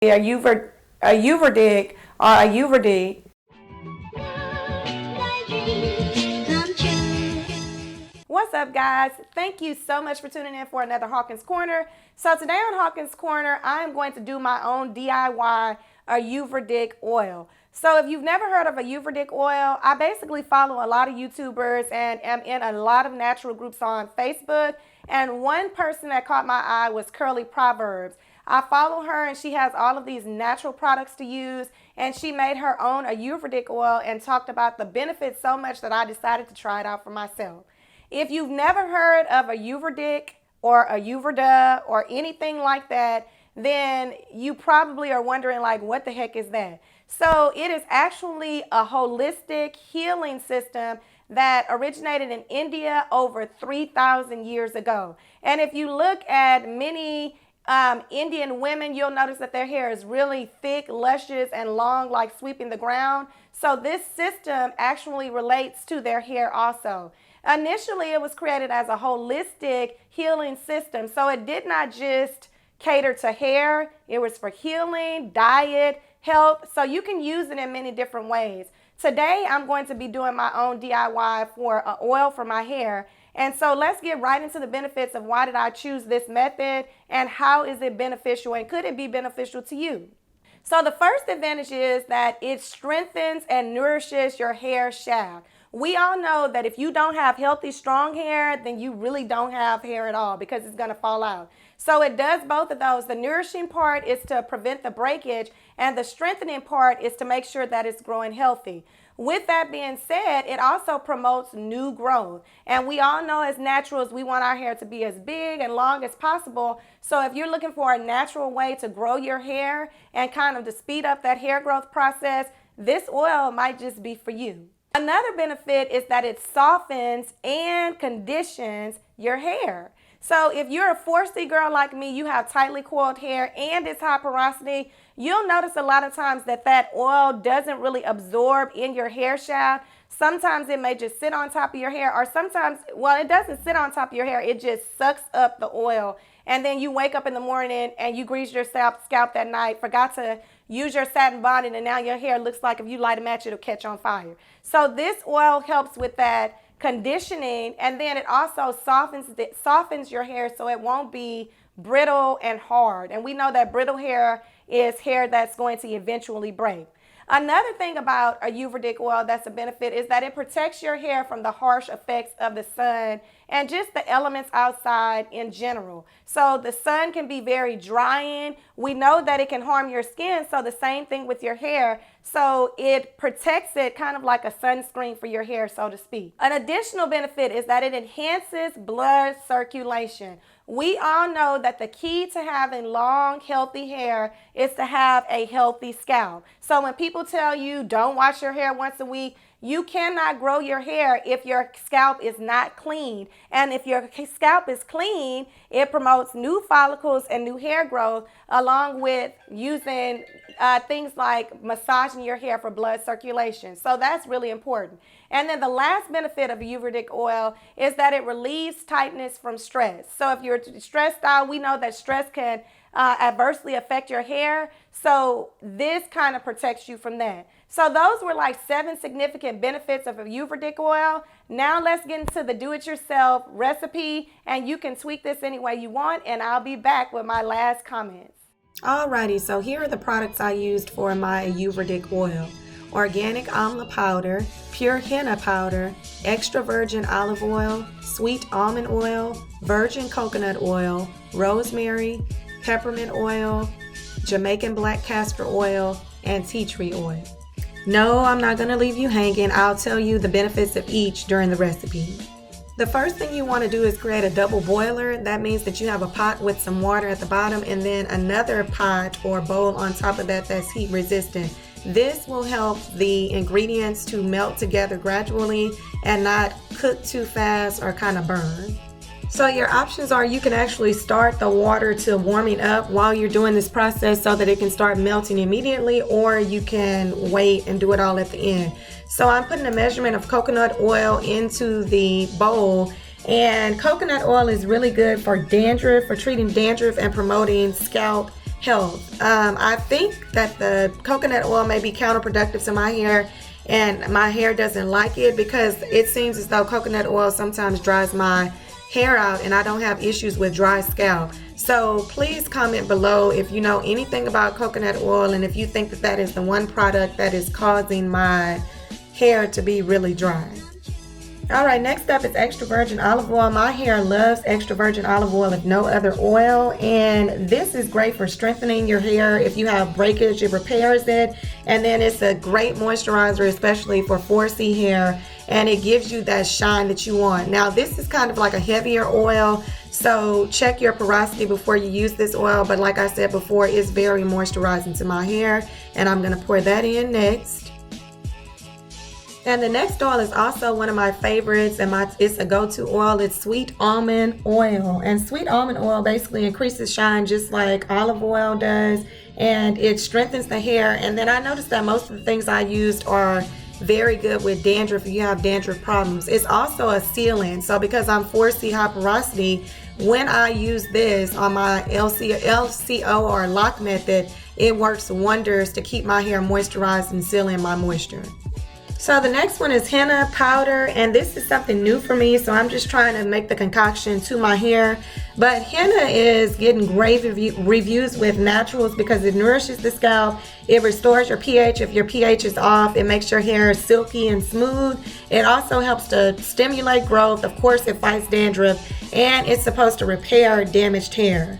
Ayurvedic or Ayurvedic. What's up, guys? Thank you so much for tuning in for another Hawkins Corner. So today on Hawkins Corner, I am going to do my own DIY Ayurvedic oil. So if you've never heard of Ayurvedic oil, I basically follow a lot of YouTubers and am in a lot of natural groups on Facebook. And one person that caught my eye was Curly Proverbs. I follow her and she has all of these natural products to use, and she made her own Ayurvedic oil and talked about the benefits so much that I decided to try it out for myself. If you've never heard of Ayurvedic or Ayurveda or anything like that, then you probably are wondering, like, what the heck is that? So it is actually a holistic healing system that originated in India over 3,000 years ago. And if you look at many Indian women, you'll notice that their hair is really thick, luscious, and long, like sweeping the ground. So this system actually relates to their hair also. Initially, it was created as a holistic healing system. So it did not just cater to hair. It was for healing, diet, health. So you can use it in many different ways. Today, I'm going to be doing my own DIY for an oil for my hair. And so let's get right into the benefits of why did I choose this method and how is it beneficial and could it be beneficial to you? So the first advantage is that it strengthens and nourishes your hair shaft. We all know that if you don't have healthy, strong hair, then you really don't have hair at all because it's going to fall out. So it does both of those. The nourishing part is to prevent the breakage, and the strengthening part is to make sure that it's growing healthy. With that being said, it also promotes new growth. And we all know as naturals, we want our hair to be as big and long as possible. So if you're looking for a natural way to grow your hair and kind of to speed up that hair growth process, this oil might just be for you. Another benefit is that it softens and conditions your hair. So if you're a 4C girl like me, you have tightly coiled hair and it's high porosity, you'll notice a lot of times that that oil doesn't really absorb in your hair shaft. Sometimes it may just sit on top of your hair, or sometimes, well, it doesn't sit on top of your hair. It just sucks up the oil. And then you wake up in the morning and you grease your scalp that night, forgot to use your satin bonnet, and now your hair looks like if you light a match, it'll catch on fire. So this oil helps with that conditioning, and then it also softens your hair so it won't be brittle and hard. And we know that brittle hair is hair that's going to eventually break. Another thing about Ayurvedic oil that's a benefit is that it protects your hair from the harsh effects of the sun and just the elements outside in general. So the sun can be very drying. We know that it can harm your skin, so the same thing with your hair. So it protects it kind of like a sunscreen for your hair, so to speak. An additional benefit is that it enhances blood circulation. We all know that the key to having long, healthy hair is to have a healthy scalp. So when people tell you don't wash your hair once a week, you cannot grow your hair if your scalp is not clean. And if your scalp is clean, it promotes new follicles and new hair growth, along with using things like massaging your hair for blood circulation. So that's really important. And then the last benefit of Ayurvedic oil is that it relieves tightness from stress. So if you're stressed out, we know that stress can adversely affect your hair. So this kind of protects you from that. So those were like 7 significant benefits of Ayurvedic oil. Now let's get into the do-it-yourself recipe, and you can tweak this any way you want, and I'll be back with my last comments. Alrighty, so here are the products I used for my Ayurvedic oil. Organic amla powder, pure henna powder, extra virgin olive oil, sweet almond oil, virgin coconut oil, rosemary, peppermint oil, Jamaican black castor oil, and tea tree oil. No, I'm not going to leave you hanging. I'll tell you the benefits of each during the recipe. The first thing you want to do is create a double boiler. That means that you have a pot with some water at the bottom and then another pot or bowl on top of that that's heat resistant. This will help the ingredients to melt together gradually and not cook too fast or kind of burn. So your options are you can actually start the water to warming up while you're doing this process so that it can start melting immediately, or you can wait and do it all at the end. So I'm putting a measurement of coconut oil into the bowl, and coconut oil is really good for dandruff, for treating dandruff and promoting scalp health. I think that the coconut oil may be counterproductive to my hair, and my hair doesn't like it because it seems as though coconut oil sometimes dries my hair out, and I don't have issues with dry scalp. So please comment below if you know anything about coconut oil and if you think that that is the one product that is causing my hair to be really dry. All right, next up is extra virgin olive oil. My hair loves extra virgin olive oil if no other oil, and this is great for strengthening your hair. If you have breakage, it repairs it, and then it's a great moisturizer, especially for 4C hair, and it gives you that shine that you want. Now, this is kind of like a heavier oil, so check your porosity before you use this oil, but like I said before, it's very moisturizing to my hair, and I'm gonna pour that in next. And the next oil is also one of my favorites, and it's a go-to oil. It's sweet almond oil. And sweet almond oil basically increases shine just like olive oil does, and it strengthens the hair. And then I noticed that most of the things I used are very good with dandruff if you have dandruff problems. It's also a sealant. So because I'm 4C high porosity, when I use this on my LCO or lock method, it works wonders to keep my hair moisturized and seal in my moisture. So the next one is henna powder, and this is something new for me, so I'm just trying to make the concoction to my hair. But henna is getting great reviews with naturals because it nourishes the scalp, it restores your pH if your pH is off, it makes your hair silky and smooth. It also helps to stimulate growth, of course it fights dandruff, and it's supposed to repair damaged hair.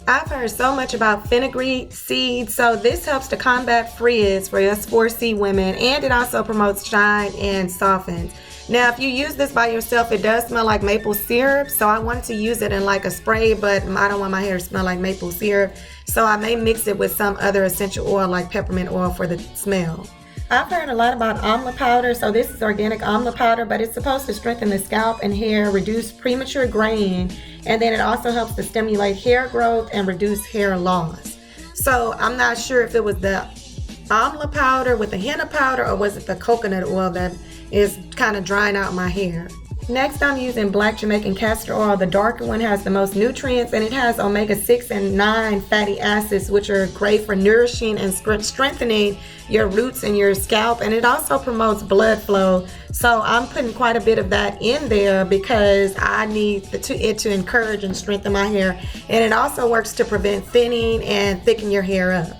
I've heard so much about fenugreek seeds, so this helps to combat frizz for us 4C women, and it also promotes shine and softens. Now, if you use this by yourself, it does smell like maple syrup, so I wanted to use it in like a spray, but I don't want my hair to smell like maple syrup, so I may mix it with some other essential oil like peppermint oil for the smell. I've heard a lot about amla powder, so this is organic amla powder, but it's supposed to strengthen the scalp and hair, reduce premature graying, and then it also helps to stimulate hair growth and reduce hair loss. So I'm not sure if it was the amla powder with the henna powder, or was it the coconut oil that is kind of drying out my hair. Next, I'm using black Jamaican castor oil. The darker one has the most nutrients, and it has omega-6 and 9 fatty acids, which are great for nourishing and strengthening your roots and your scalp, and it also promotes blood flow. So I'm putting quite a bit of that in there because I need it to encourage and strengthen my hair, and it also works to prevent thinning and thicken your hair up.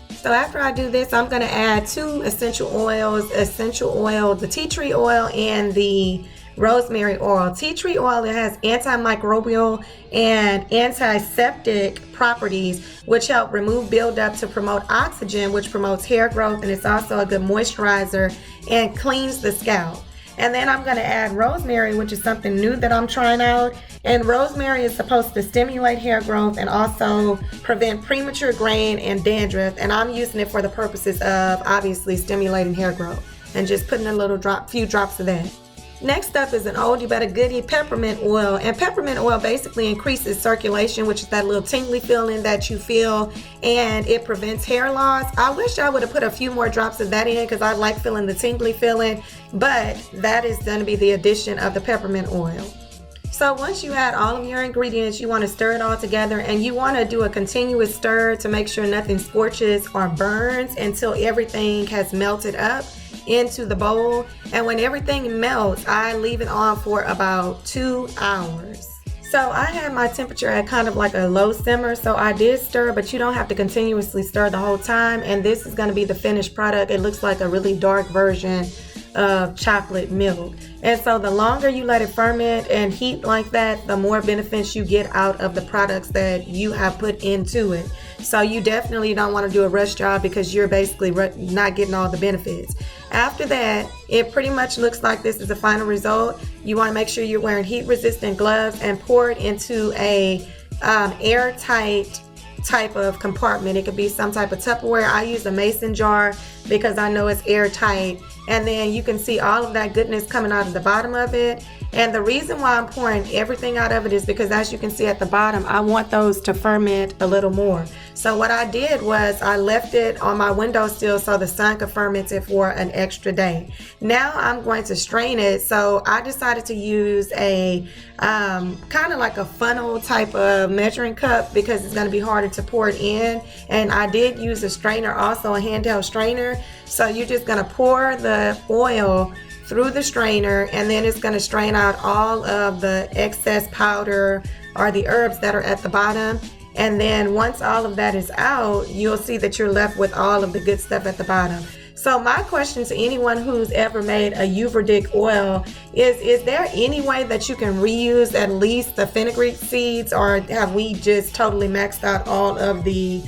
So after I do this, I'm going to add 2 essential oils, the tea tree oil and the rosemary oil. Tea tree oil, it has antimicrobial and antiseptic properties which help remove buildup to promote oxygen, which promotes hair growth, and it's also a good moisturizer and cleans the scalp. And then I'm going to add rosemary, which is something new that I'm trying out. And rosemary is supposed to stimulate hair growth and also prevent premature graying and dandruff, and I'm using it for the purposes of obviously stimulating hair growth and just putting a few drops of that. Next up is an oldie but a goodie, peppermint oil. And peppermint oil basically increases circulation, which is that little tingly feeling that you feel, and it prevents hair loss. I wish I would have put a few more drops of that in because I like feeling the tingly feeling, but that is going to be the addition of the peppermint oil. So once you add all of your ingredients, you want to stir it all together, and you want to do a continuous stir to make sure nothing scorches or burns until everything has melted up into the bowl. And when everything melts, I leave it on for about 2 hours. So I had my temperature at kind of like a low simmer, so I did stir, but you don't have to continuously stir the whole time. And this is going to be the finished product. It looks like a really dark version of chocolate milk. And so the longer you let it ferment and heat like that, the more benefits you get out of the products that you have put into it. So you definitely don't want to do a rush job because you're basically not getting all the benefits. After that, it pretty much looks like this is the final result. You want to make sure you're wearing heat resistant gloves and pour it into a airtight type of compartment. It could be some type of Tupperware. I use a mason jar because I know it's airtight, and then you can see all of that goodness coming out of the bottom of it. And the reason why I'm pouring everything out of it is because, as you can see at the bottom, I want those to ferment a little more. So what I did was I left it on my windowsill so the sun could ferment it for an extra day. Now I'm going to strain it. So I decided to use a kind of like a funnel type of measuring cup because it's going to be harder to pour it in. And I did use a strainer, also a handheld strainer. So you're just going to pour the oil through the strainer, and then it's going to strain out all of the excess powder or the herbs that are at the bottom. And then once all of that is out, you'll see that you're left with all of the good stuff at the bottom. So my question to anyone who's ever made a Ayurvedic oil is there any way that you can reuse at least the fenugreek seeds, or have we just totally maxed out all of the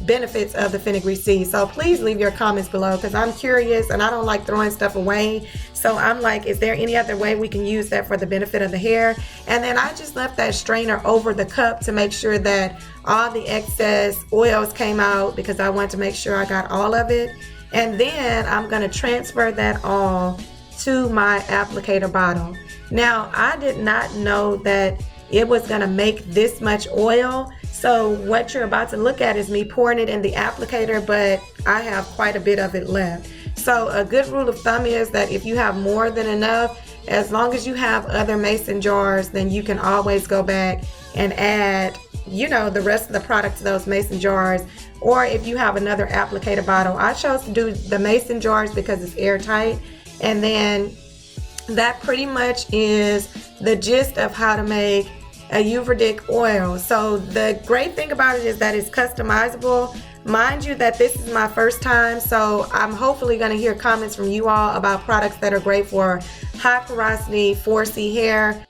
benefits of the fenugreek seeds? So please leave your comments below, because I'm curious and I don't like throwing stuff away. So I'm like, is there any other way we can use that for the benefit of the hair? And then I just left that strainer over the cup to make sure that all the excess oils came out, because I wanted to make sure I got all of it. And then I'm going to transfer that all to my applicator bottle. Now, I did not know that it was going to make this much oil. So what you're about to look at is me pouring it in the applicator, but I have quite a bit of it left. So a good rule of thumb is that if you have more than enough, as long as you have other mason jars, then you can always go back and add, you know, the rest of the product to those mason jars. Or if you have another applicator bottle, I chose to do the mason jars because it's airtight. And then that pretty much is the gist of how to make a Ayurvedic oil. So the great thing about it is that it's customizable. Mind you that this is my first time, so I'm hopefully going to hear comments from you all about products that are great for high porosity 4C hair.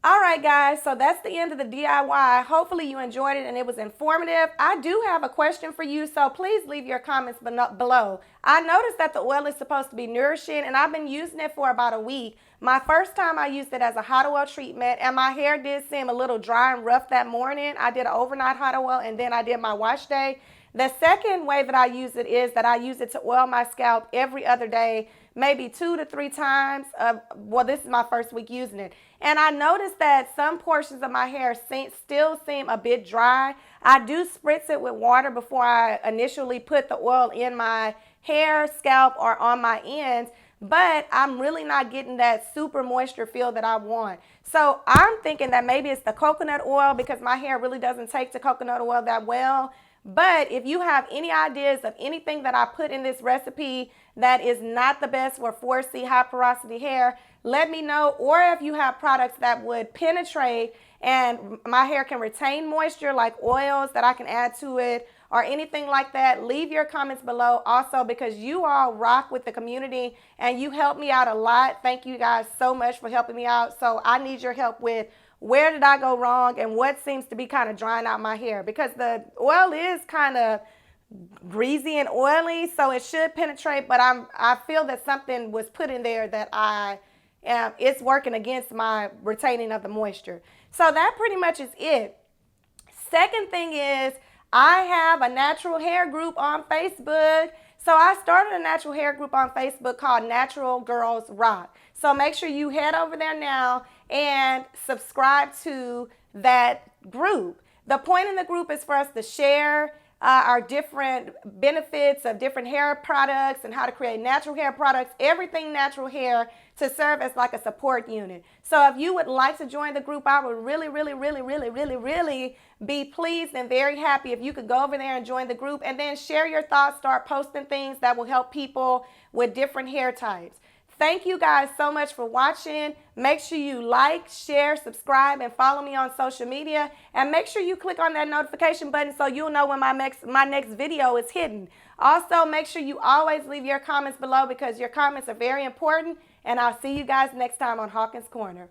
All right, guys, so that's the end of the DIY. Hopefully you enjoyed it and it was informative. I do have a question for you, so please leave your comments below. I noticed that the oil is supposed to be nourishing, and I've been using it for about a week. My first time I used it as a hot oil treatment, and my hair did seem a little dry and rough that morning. I did an overnight hot oil, and then I did my wash day. The second way that I use it is that I use it to oil my scalp every other day, maybe 2 to 3 times. Well, this is my first week using it. And I noticed that some portions of my hair still seem a bit dry. I do spritz it with water before I initially put the oil in my hair, scalp, or on my ends, but I'm really not getting that super moisture feel that I want. So I'm thinking that maybe it's the coconut oil, because my hair really doesn't take to coconut oil that well. But if you have any ideas of anything that I put in this recipe that is not the best for 4C high porosity hair, let me know. Or if you have products that would penetrate and my hair can retain moisture, like oils that I can add to it or anything like that, leave your comments below also, because you all rock with the community and you help me out a lot. Thank you guys so much for helping me out. So I need your help with where did I go wrong and what seems to be kind of drying out my hair, because the oil is kind of greasy and oily, so it should penetrate, but I feel that something was put in there that it's working against my retaining of the moisture. So that pretty much is it. Second thing is, I have a natural hair group on Facebook. So I started a natural hair group on Facebook called Natural Girls Rock. So make sure you head over there now and subscribe to that group. The point in the group is for us to share our different benefits of different hair products and how to create natural hair products, everything natural hair, to serve as like a support unit. So if you would like to join the group, I would really be pleased and very happy if you could go over there and join the group, and then share your thoughts, start posting things that will help people with different hair types. Thank you guys so much for watching. Make sure you like, share, subscribe, and follow me on social media. And make sure you click on that notification button so you'll know when my next video is hidden. Also, make sure you always leave your comments below, because your comments are very important. And I'll see you guys next time on Hawkins Corner.